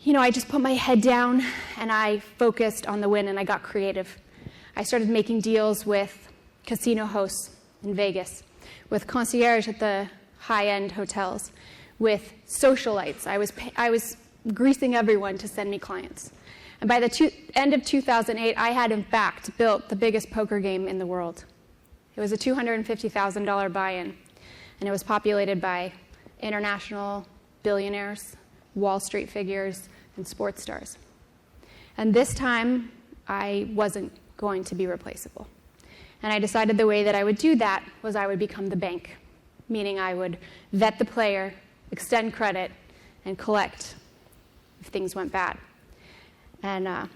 I just put my head down and I focused on the win and I got creative. I started making deals with casino hosts in Vegas, with concierge at the high-end hotels, with socialites. I was greasing everyone to send me clients. And by the end of 2008, I had, in fact, built the biggest poker game in the world. It was a $250,000 buy-in, and it was populated by international billionaires, Wall Street figures, and sports stars. And this time, I wasn't going to be replaceable. And I decided the way that I would do that was I would become the bank, meaning I would vet the player, extend credit, and collect if things went bad. And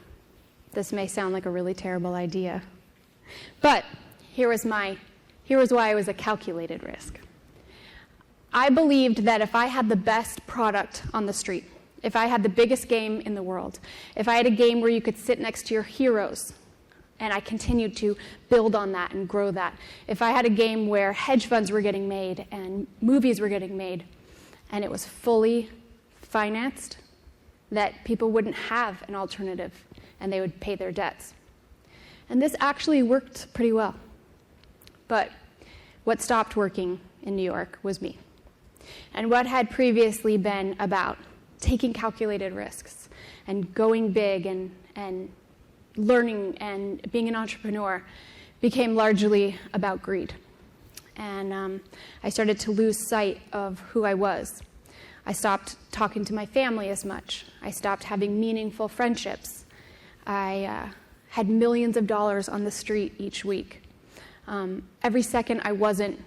this may sound like a really terrible idea. But here was why it was a calculated risk. I believed that if I had the best product on the street, if I had the biggest game in the world, if I had a game where you could sit next to your heroes, and I continued to build on that and grow that, if I had a game where hedge funds were getting made and movies were getting made, and it was fully financed, that people wouldn't have an alternative and they would pay their debts. And this actually worked pretty well. But what stopped working in New York was me. And what had previously been about taking calculated risks and going big and learning and being an entrepreneur became largely about greed. And I started to lose sight of who I was. I stopped talking to my family as much. I stopped having meaningful friendships. I had millions of dollars on the street each week. Every second I wasn't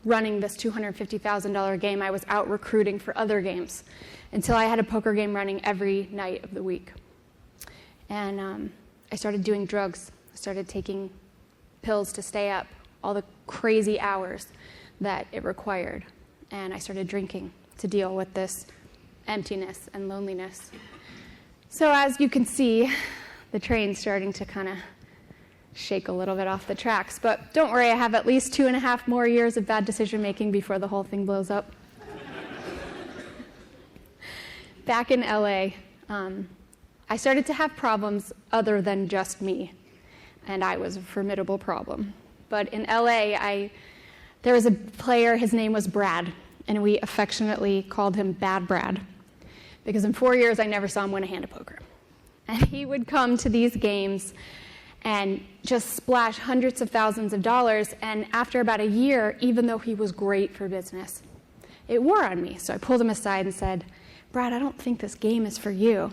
running this $250,000 game, I was out recruiting for other games until I had a poker game running every night of the week. And I started doing drugs. I started taking pills to stay up, all the crazy hours that it required. And I started drinking to deal with this emptiness and loneliness. So as you can see, the train's starting to kind of shake a little bit off the tracks. But don't worry, I have at least 2.5 more years of bad decision-making before the whole thing blows up. Back in LA, I started to have problems other than just me, and I was a formidable problem. But in LA, there was a player, his name was Brad, and we affectionately called him Bad Brad, because in 4 years I never saw him win a hand of poker. And he would come to these games and just splash hundreds of thousands of dollars, and after about a year, even though he was great for business, it wore on me. So I pulled him aside and said, "Brad, I don't think this game is for you."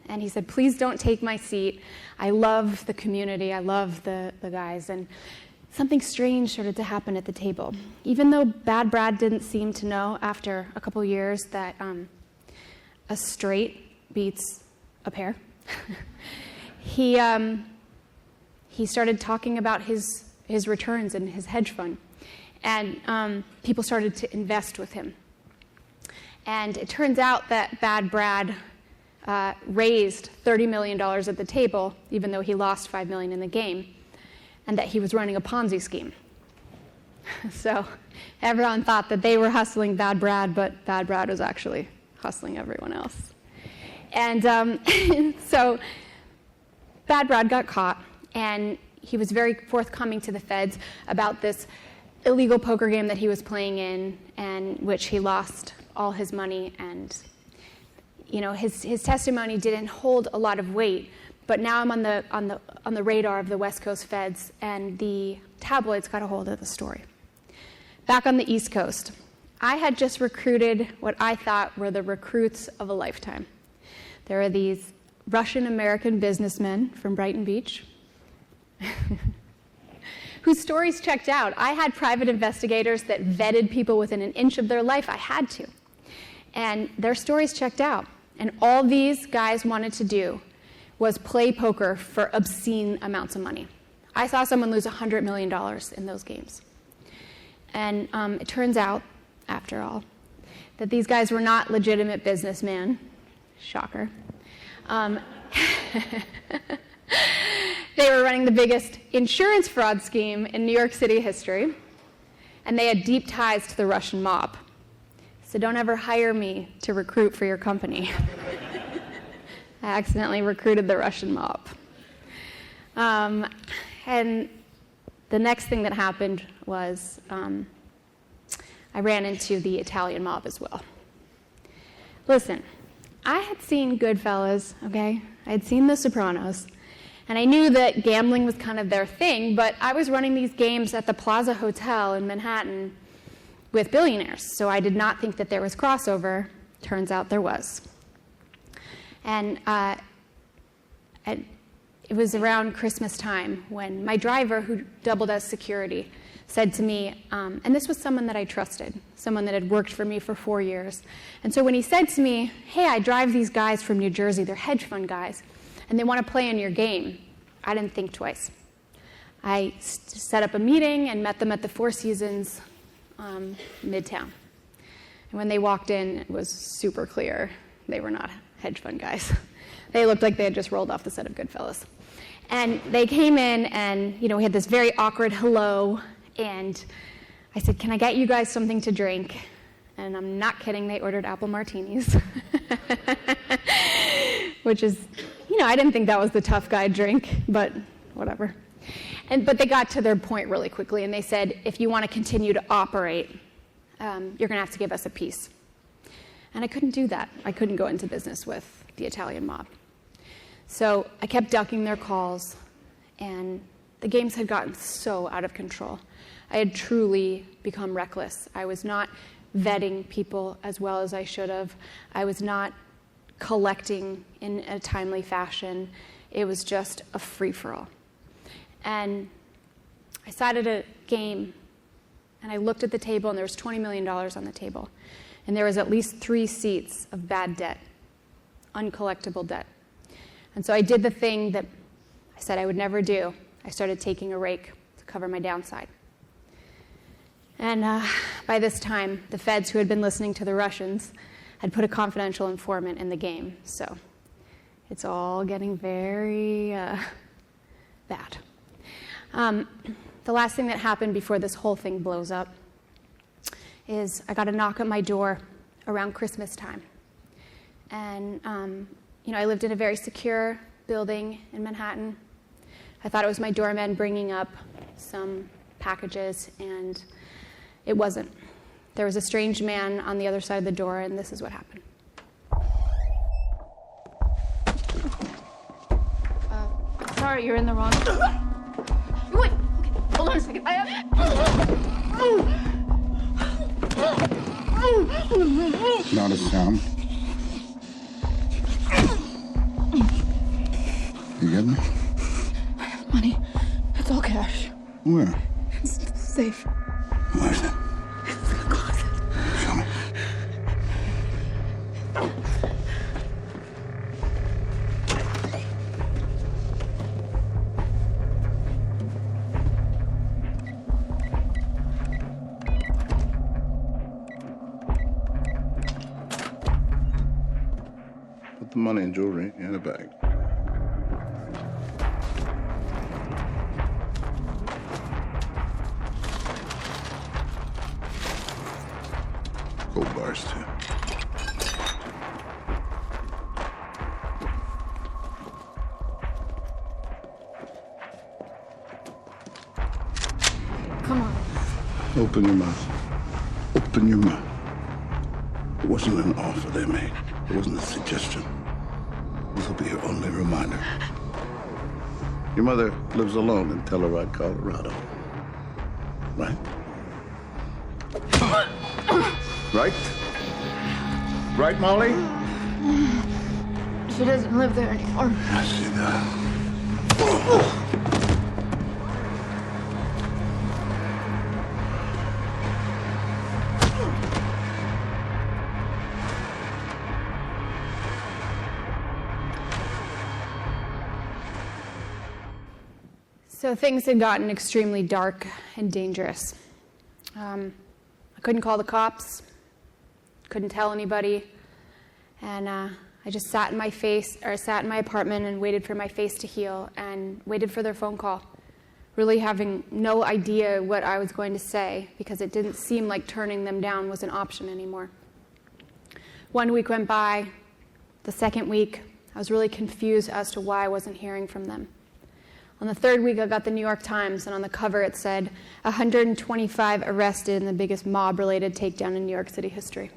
And he said, "Please don't take my seat. I love the community. I love the guys." And something strange started to happen at the table. Even though Bad Brad didn't seem to know after a couple years that a straight beats a pair, he started talking about his returns and his hedge fund. And people started to invest with him. And it turns out that Bad Brad raised $30 million at the table, even though he lost $5 million in the game, and that he was running a Ponzi scheme. So everyone thought that they were hustling Bad Brad, but Bad Brad was actually hustling everyone else. And so Bad Brad got caught, and he was very forthcoming to the feds about this illegal poker game that he was playing in which he lost all his money. And his testimony didn't hold a lot of weight, but now I'm on the radar of the West Coast feds, and the tabloids got a hold of the story. Back on the East Coast, I had just recruited what I thought were the recruits of a lifetime. There are these Russian-American businessmen from Brighton Beach whose stories checked out. I had private investigators that vetted people within an inch of their life. I had to. And their stories checked out. And all these guys wanted to do was play poker for obscene amounts of money. I saw someone lose $100 million in those games. And it turns out, after all, that these guys were not legitimate businessmen. Shocker. They were running the biggest insurance fraud scheme in New York City history, and they had deep ties to the Russian mob. So don't ever hire me to recruit for your company. I accidentally recruited the Russian mob. And the next thing that happened was I ran into the Italian mob as well. Listen, I had seen Goodfellas, okay? I had seen The Sopranos, and I knew that gambling was kind of their thing, but I was running these games at the Plaza Hotel in Manhattan with billionaires, so I did not think that there was crossover. Turns out there was. And it was around Christmas time when my driver, who doubled as security, said to me, and this was someone that I trusted, someone that had worked for me for 4 years. And so when he said to me, hey, I drive these guys from New Jersey, they're hedge fund guys, and they want to play in your game, I didn't think twice. I set up a meeting and met them at the Four Seasons Midtown. And when they walked in, it was super clear they were not hedge fund guys. They looked like they had just rolled off the set of Goodfellas. And they came in, and we had this very awkward hello, and I said, can I get you guys something to drink? And I'm not kidding, they ordered apple martinis, which is, I didn't think that was the tough guy drink, but whatever. But they got to their point really quickly, and they said, if you want to continue to operate, you're going to have to give us a piece. And I couldn't do that. I couldn't go into business with the Italian mob. So I kept ducking their calls, and the games had gotten so out of control. I had truly become reckless. I was not vetting people as well as I should have. I was not collecting in a timely fashion. It was just a free-for-all. And I sat at a game, and I looked at the table, and there was $20 million on the table. And there was at least 3 seats of bad debt, uncollectible debt. And so I did the thing that I said I would never do. I started taking a rake to cover my downside. And by this time, the feds who had been listening to the Russians had put a confidential informant in the game. So it's all getting very bad. The last thing that happened before this whole thing blows up is I got a knock at my door around Christmas time. And I lived in a very secure building in Manhattan. I thought it was my doorman bringing up some packages, and it wasn't. There was a strange man on the other side of the door, and this is what happened. Sorry, you're in the wrong... Wait, okay, hold on a second. Not a sound. You get me? I have money. It's all cash. Where? It's safe. Where's it? It's in the closet. Show me. Put the money and jewelry in a bag. Gold bars, too. Come on. Open your mouth. Open your mouth. It wasn't an offer they made. It wasn't a suggestion. This will be your only reminder. Your mother lives alone in Telluride, Colorado. Right? Right? Right, Molly? She doesn't live there anymore. I see that. So things had gotten extremely dark and dangerous. I couldn't call the cops, couldn't tell anybody, and I just sat in my apartment and waited for my face to heal and waited for their phone call, really having no idea what I was going to say because it didn't seem like turning them down was an option anymore. 1 week went by, the second week, I was really confused as to why I wasn't hearing from them. On the third week, I got the New York Times, and on the cover it said, 125 arrested in the biggest mob-related takedown in New York City history.